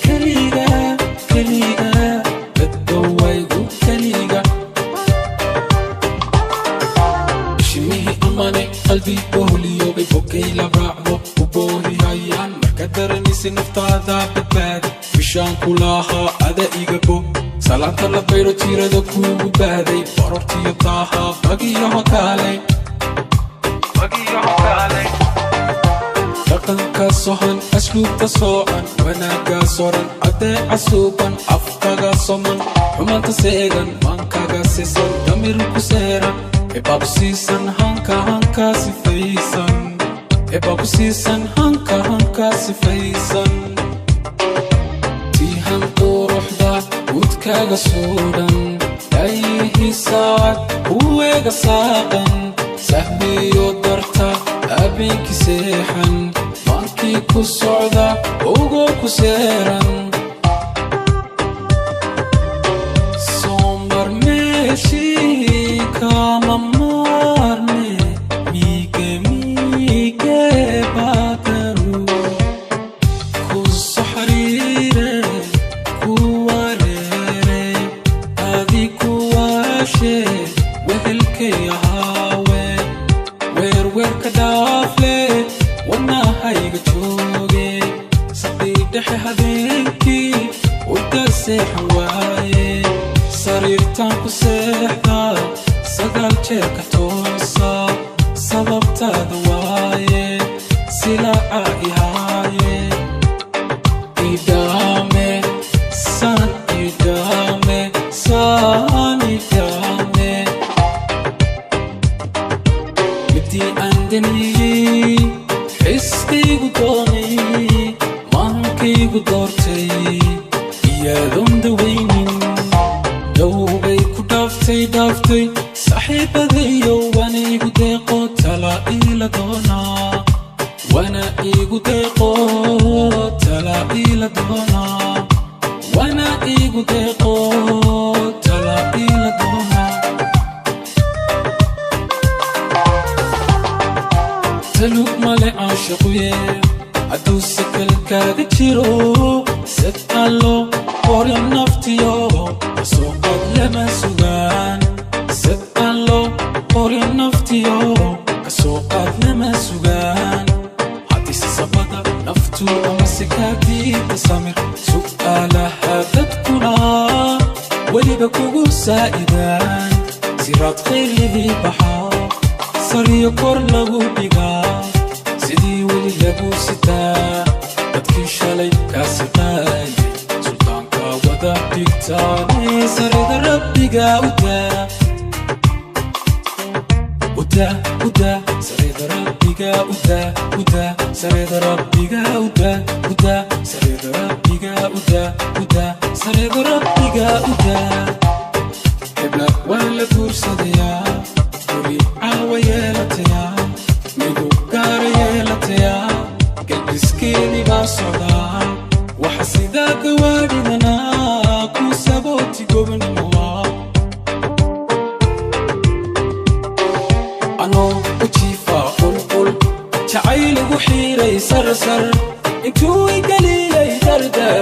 كليغا كليغا كليغا بدويغو كليغا شميه أماني قلبي بوليو ببوكي لبرعبو وبولي هيان مركدرني سنفتا ذا ببادي مشان كلها أدا إيغبو سلام تلبيرو تيرادو كوغو بادي برورتي يطاها بقيا مكالي dhaqanka sohan asluubta soocan wanaaga soran adeeca suuban afkaga soman xumaanta seegan maankaga sisan damirku seeran ebabu siisan hanka sifaysan ebabu siisan hanka sifaysan tiihan quruxda gudkaaga suudhan dhayihi saacad uweega saaqan sahbiyo darta abeenki seexan maankii ku socda ogoo ku seeran soo marmeeshii kama maarme miige baadaru ku saxriire ku wareere adi ku waashe wehelkay ahaawe weerweerka dhaafle wadnahayga jooge saqiidhexe habeenkii uda seexan waaye sariirtaan ku seexda sagaal jeerka toosa sababtaada waaye silaaca ihaaye idhaame saan idhaame saan idhaame midii aan daniyey xiskaygu doonay maankaygu doortay iyaadoon dawaynin dhowbay ku dhaaftay saaxiibadayo waana igu deeqo tala ila doonaa waana igu deeqo tala ila doonaa waana igu deeqo tala ila doonaa talug male caashaquye hadduu sakalkaaga jiro sad allo qorin naftiyo kasuuqad lama sugaan sad allo qorin naftiyo kasuuqad lama sugaan haddii sabada naftu amase kaagdiida samir su'aalaha dadkuna weliba kugu saa'idaan siraad khayrlihii baxaa sariyo kor lagu dhigaa sidii weli lagu sitaa dadkii shalay kaasi qaayay sultaanka wada dhigtaane sarida rabbiga uda sarida rabbiga uda sarida rabbiga uda sarida rabbiga uda sarida rabbiga uda hebla waa la guursadayaa guri caawa yeelatayaa midu gaara yeelatayaa galbiskeeni baa socdaa waxa sidaa gawaadhidanaa ku sabooti gobnimoa anoo u jiifaa qulqul jacayligu xiiray sarsar intuu igeliyay dardar